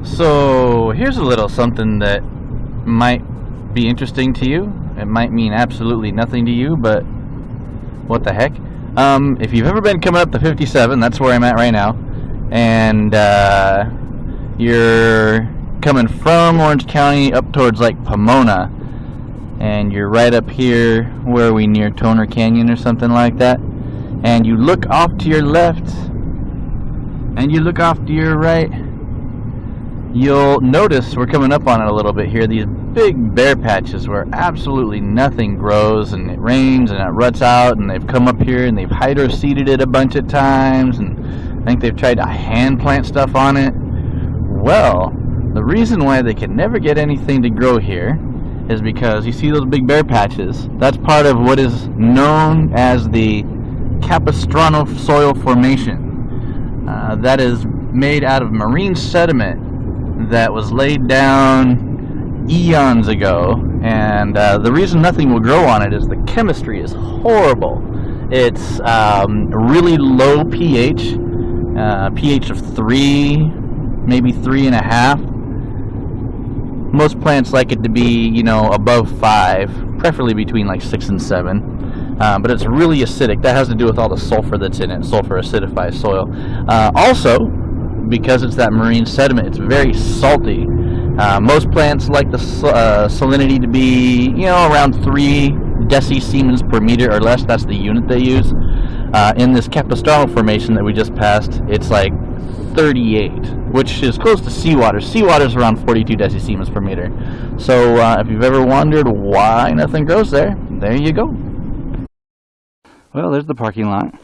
So here's a little something that might be interesting to you. It might mean absolutely nothing to you, but what the heck. If you've ever been coming up to 57, that's where I'm at right now, and you're coming from Orange County up towards like Pomona, and you're right up here, where are we, near Toner Canyon or something like that, and you look off to your left and you look off to your right, you'll notice we're coming up on it a little bit here, these big bare patches where absolutely nothing grows, and it rains and it ruts out, and they've come up here and they've hydro-seeded it a bunch of times, and I think they've tried to hand plant stuff on it. Well, the reason why they can never get anything to grow here is because you see those big bare patches. That's part of what is known as the Capistrano soil formation. That is made out of marine sediment that was laid down eons ago, and the reason nothing will grow on it is the chemistry is horrible. It's really low pH, pH of 3, maybe 3.5. Most plants like it to be, you know, above 5, preferably between like 6 and 7. But it's really acidic. That has to do with all the sulfur that's in it. Sulfur acidifies soil. Also, because it's that marine sediment, it's very salty. Most plants like the salinity to be, you know, around 3 decisiemens per meter or less. That's the unit they use. In this Capistrano formation that we just passed, it's like 38, which is close to seawater. Seawater is around 42 decisiemens per meter. So if you've ever wondered why nothing grows there, there you go. Well, there's the parking lot,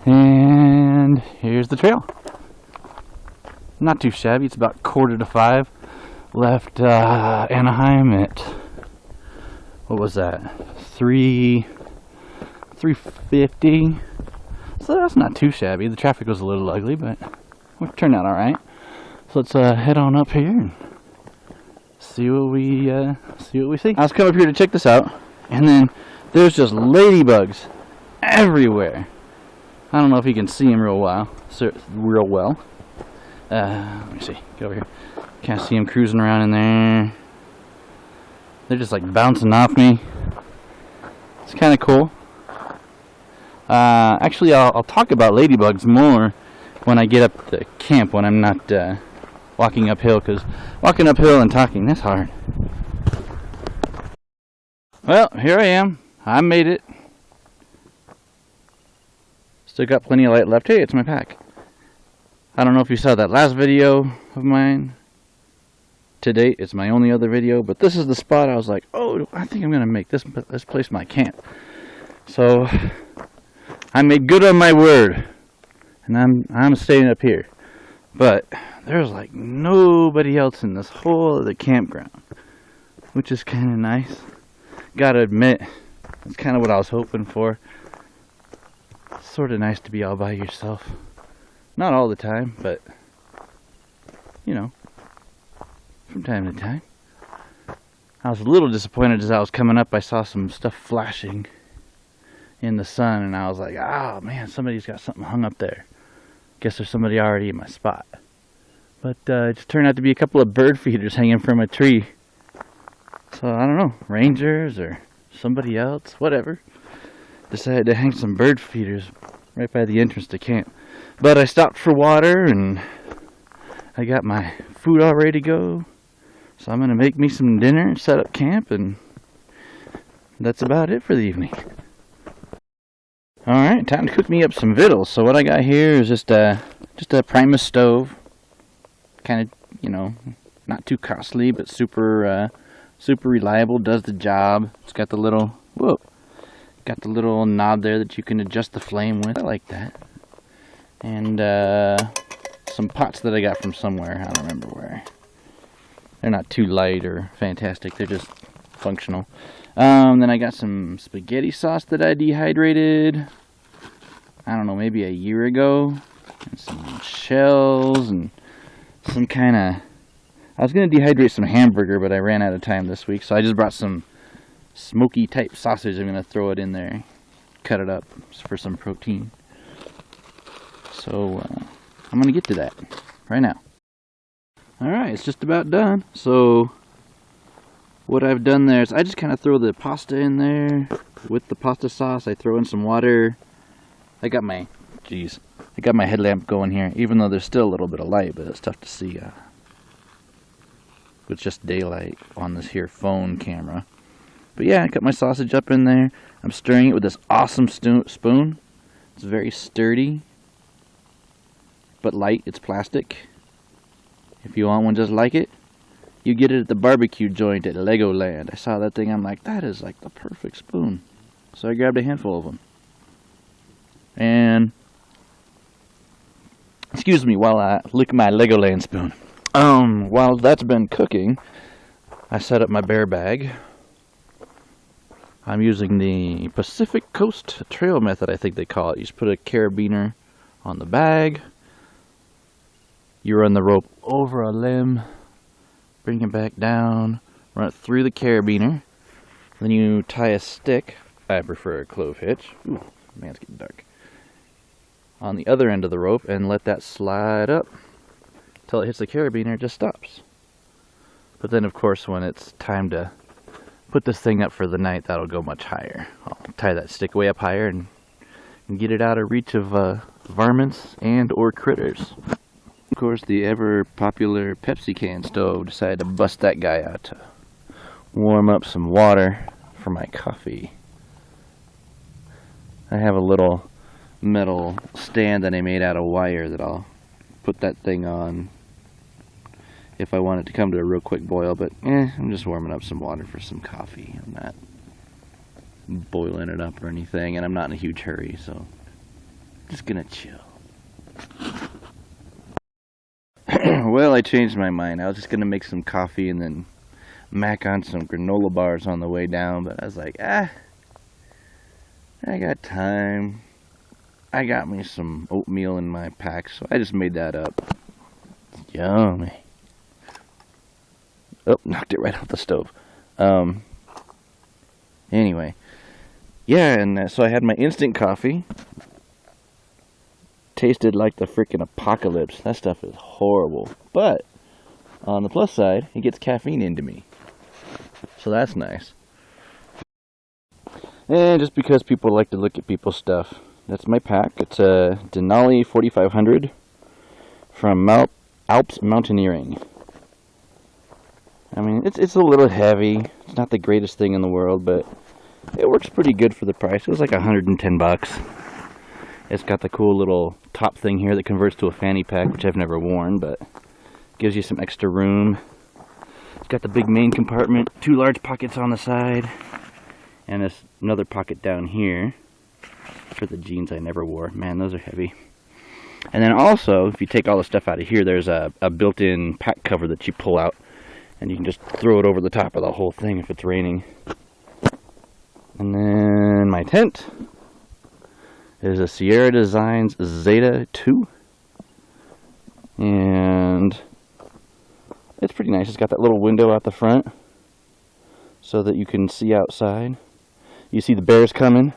and here's the trail. Not too shabby. It's about 4:45. Left Anaheim at, what was that, 3:50. So that's not too shabby. The traffic was a little ugly, but it turned out all right. So let's head on up here and see what we see. I was coming up here to check this out, and then there's just ladybugs everywhere. I don't know if you can see them real well. Let me see. Get over here. Can't see them cruising around in there. They're just like bouncing off me. It's kind of cool. Actually, I'll talk about ladybugs more when I get up to camp, when I'm not walking uphill, because walking uphill and talking, that's hard. Well, here I am. I made it. Still got plenty of light left. Hey, it's my pack. I don't know if you saw that last video of mine. To date, it's my only other video, but this is the spot I was like, oh, I think I'm going to make this place my camp. So I made good on my word, and I'm staying up here. But there's like nobody else in this whole other campground, which is kind of nice. Gotta admit, that's kind of what I was hoping for. It's sort of nice to be all by yourself. Not all the time, but you know, from time to time. I was a little disappointed as I was coming up. I saw some stuff flashing in the sun, and I was like, oh man, somebody's got something hung up there. Guess there's somebody already in my spot. But it just turned out to be a couple of bird feeders hanging from a tree. So I don't know, rangers or somebody else, whatever, decided to hang some bird feeders right by the entrance to camp. But I stopped for water, and I got my food all ready to go. So I'm going to make me some dinner and set up camp, and that's about it for the evening. Alright, time to cook me up some vittles. So what I got here is just a Primus stove. Kind of, you know, not too costly, but super reliable, does the job. It's got the little, got the little knob there that you can adjust the flame with. I like that. And some pots that I got from somewhere. I don't remember where. They're not too light or fantastic. They're just functional. Then I got some spaghetti sauce that I dehydrated, I don't know, maybe a year ago. And some shells and some kind of... I was going to dehydrate some hamburger, but I ran out of time this week. So I just brought some smoky type sausage. I'm going to throw it in there. Cut it up for some protein. So I'm going to get to that right now. Alright, it's just about done. So what I've done there is I just kind of throw the pasta in there with the pasta sauce. I throw in some water. I got my headlamp going here, even though there's still a little bit of light, but it's tough to see with just daylight on this here phone camera. But yeah, I cut my sausage up in there. I'm stirring it with this awesome spoon. It's very sturdy, but light. It's plastic. If you want one just like it, you get it at the barbecue joint at Legoland. I saw that thing, I'm like, that is like the perfect spoon. So I grabbed a handful of them. And, excuse me while I lick my Legoland spoon. While that's been cooking, I set up my bear bag. I'm using the Pacific Coast Trail method, I think they call it. You just put a carabiner on the bag. You run the rope over a limb, bring it back down, run it through the carabiner. Then you tie a stick, I prefer a clove hitch, ooh, man, it's getting dark, on the other end of the rope and let that slide up until it hits the carabiner. It just stops. But then of course when it's time to put this thing up for the night, that'll go much higher. I'll tie that stick way up higher and get it out of reach of varmints and or critters. Of course, the ever popular Pepsi can stove decided to bust that guy out to warm up some water for my coffee. I have a little metal stand that I made out of wire that I'll put that thing on if I want it to come to a real quick boil, but I'm just warming up some water for some coffee. I'm not boiling it up or anything, and I'm not in a huge hurry, so I'm just gonna chill. Well, I changed my mind. I was just gonna make some coffee and then mac on some granola bars on the way down, but I was like, I got time. I got me some oatmeal in my pack, so I just made that up. It's yummy. Oh, knocked it right off the stove. Anyway, yeah, and so I had my instant coffee. Tasted like the freaking apocalypse. That stuff is horrible. But on the plus side, it gets caffeine into me. So that's nice. And just because people like to look at people's stuff, that's my pack. It's a Denali 4500 from Alps Mountaineering. I mean, it's a little heavy. It's not the greatest thing in the world, but it works pretty good for the price. It was like 110 bucks. It's got the cool little top thing here that converts to a fanny pack, which I've never worn, but gives you some extra room. It's got the big main compartment, 2 large pockets on the side, and this another pocket down here for the jeans I never wore. Man, those are heavy. And then also, if you take all the stuff out of here, there's a built-in pack cover that you pull out, and you can just throw it over the top of the whole thing if it's raining. And then my tent is a Sierra Designs Zeta 2, and it's pretty nice. It's got that little window out the front so that you can see outside. You see the bears coming,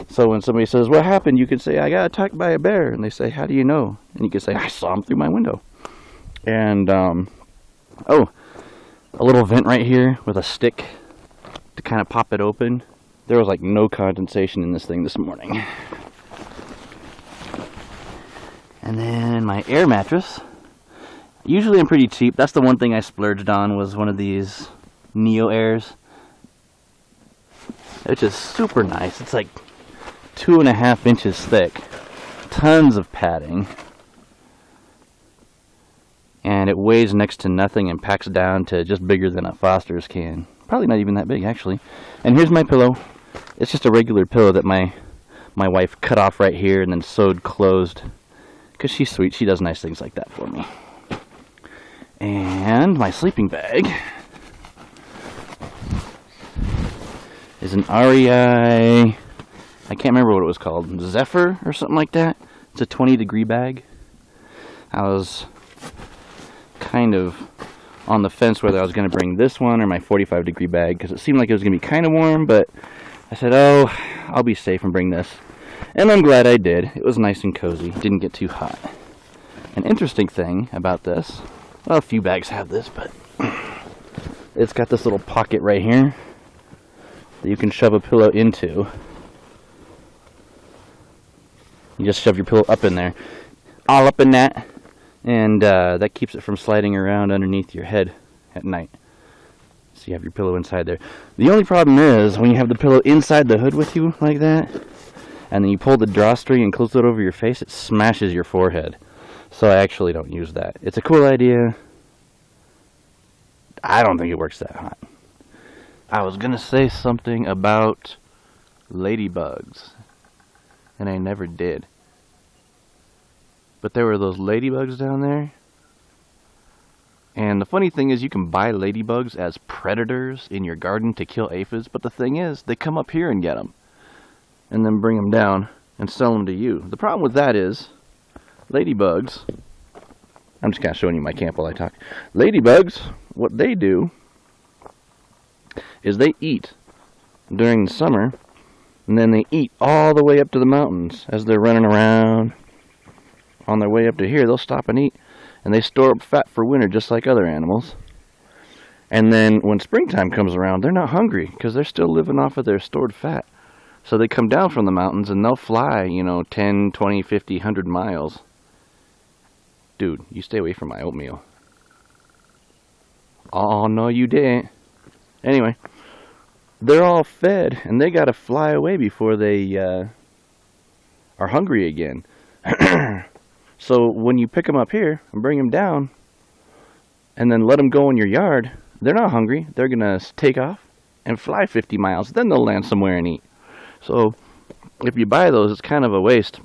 so when somebody says, what happened, you can say, I got attacked by a bear, and they say, how do you know? And you can say, I saw him through my window. And oh, a little vent right here with a stick to kind of pop it open. There was like no condensation in this thing this morning. And then my air mattress. Usually I'm pretty cheap. That's the one thing I splurged on, was one of these Neo Airs, which is super nice. It's like 2.5 inches thick, tons of padding, and it weighs next to nothing and packs down to just bigger than a Foster's can. Probably not even that big, actually. And here's my pillow. It's just a regular pillow that my wife cut off right here and then sewed closed, because she's sweet. She does nice things like that for me. And my sleeping bag is an REI, I can't remember what it was called, Zephyr or something like that. It's a 20-degree bag. I was kind of on the fence whether I was going to bring this one or my 45-degree bag, because it seemed like it was going to be kind of warm, but I said, oh, I'll be safe and bring this. And I'm glad I did. It was nice and cozy. Didn't get too hot. And interesting thing about this, well, a few bags have this, but it's got this little pocket right here that you can shove a pillow into. You just shove your pillow up in there, all up in that, and that keeps it from sliding around underneath your head at night. So you have your pillow inside there. The only problem is when you have the pillow inside the hood with you like that, and then you pull the drawstring and close it over your face, it smashes your forehead. So I actually don't use that. It's a cool idea. I don't think it works that hot. I was gonna say something about ladybugs, and I never did. But there were those ladybugs down there. And the funny thing is, you can buy ladybugs as predators in your garden to kill aphids, but the thing is, they come up here and get them. And then bring them down and sell them to you. The problem with that is, ladybugs, I'm just kind of showing you my camp while I talk. Ladybugs, what they do is they eat during the summer, and then they eat all the way up to the mountains as they're running around. On their way up to here, they'll stop and eat, and they store up fat for winter just like other animals. And then when springtime comes around, they're not hungry because they're still living off of their stored fat. So they come down from the mountains and they'll fly, 10, 20, 50, 100 miles. Dude, you stay away from my oatmeal. Oh, no, you didn't. Anyway, they're all fed, and they got to fly away before they are hungry again. So when you pick them up here and bring them down and then let them go in your yard, they're not hungry. They're going to take off and fly 50 miles. Then they'll land somewhere and eat. So if you buy those, it's kind of a waste.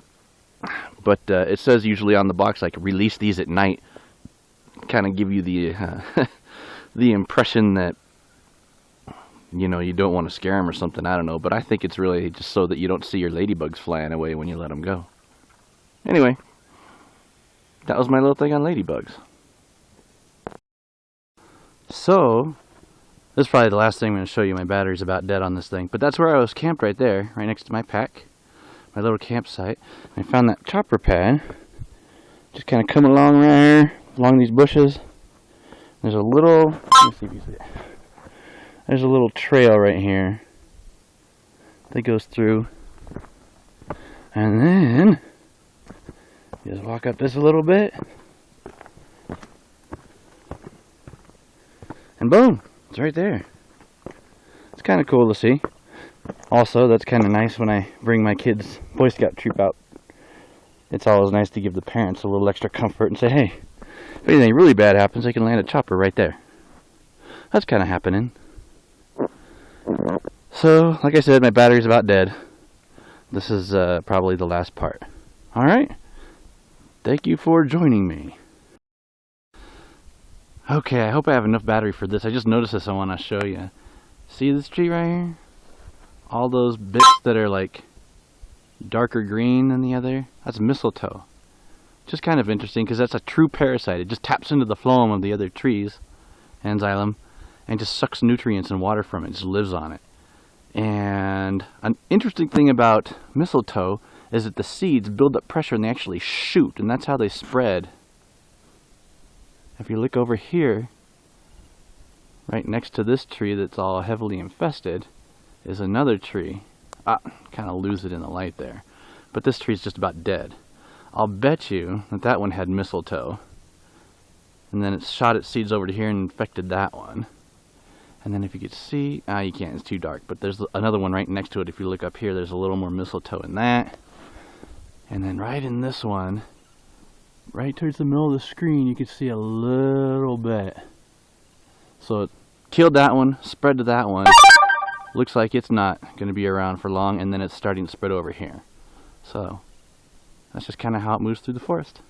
But it says usually on the box, like, release these at night. Kind of give you the the impression that, you don't want to scare them or something. I don't know. But I think it's really just so that you don't see your ladybugs flying away when you let them go. Anyway, that was my little thing on ladybugs. So, this is probably the last thing I'm going to show you. My battery's about dead on this thing. But that's where I was camped right there, right next to my pack. My little campsite. I found that chopper pad. Just kind of coming along right here, along these bushes. There's a little, let me see if you see it. There's a little trail right here that goes through. And then just walk up this a little bit, and boom, it's right there. It's kind of cool to see. Also, that's kind of nice when I bring my kids' Boy Scout troop out. It's always nice to give the parents a little extra comfort and say, hey, if anything really bad happens, they can land a chopper right there. That's kind of happening. So, like I said, my battery's about dead. This is probably the last part. Alright? Thank you for joining me. Okay, I hope I have enough battery for this. I just noticed this, I want to show you. See this tree right here? All those bits that are like darker green than the other? That's mistletoe. Just kind of interesting because that's a true parasite. It just taps into the phloem of the other trees and xylem and just sucks nutrients and water from it. It just lives on it. And an interesting thing about mistletoe is that the seeds build up pressure and they actually shoot, and that's how they spread. If you look over here, right next to this tree that's all heavily infested, is another tree. Kind of lose it in the light there. But this tree's just about dead. I'll bet you that that one had mistletoe. And then it shot its seeds over to here and infected that one. And then if you could see, you can't, it's too dark, but there's another one right next to it. If you look up here, there's a little more mistletoe in that. And then right in this one, right towards the middle of the screen, you can see a little bit. So it killed that one, spread to that one. Looks like it's not going to be around for long, and then it's starting to spread over here. So that's just kind of how it moves through the forest.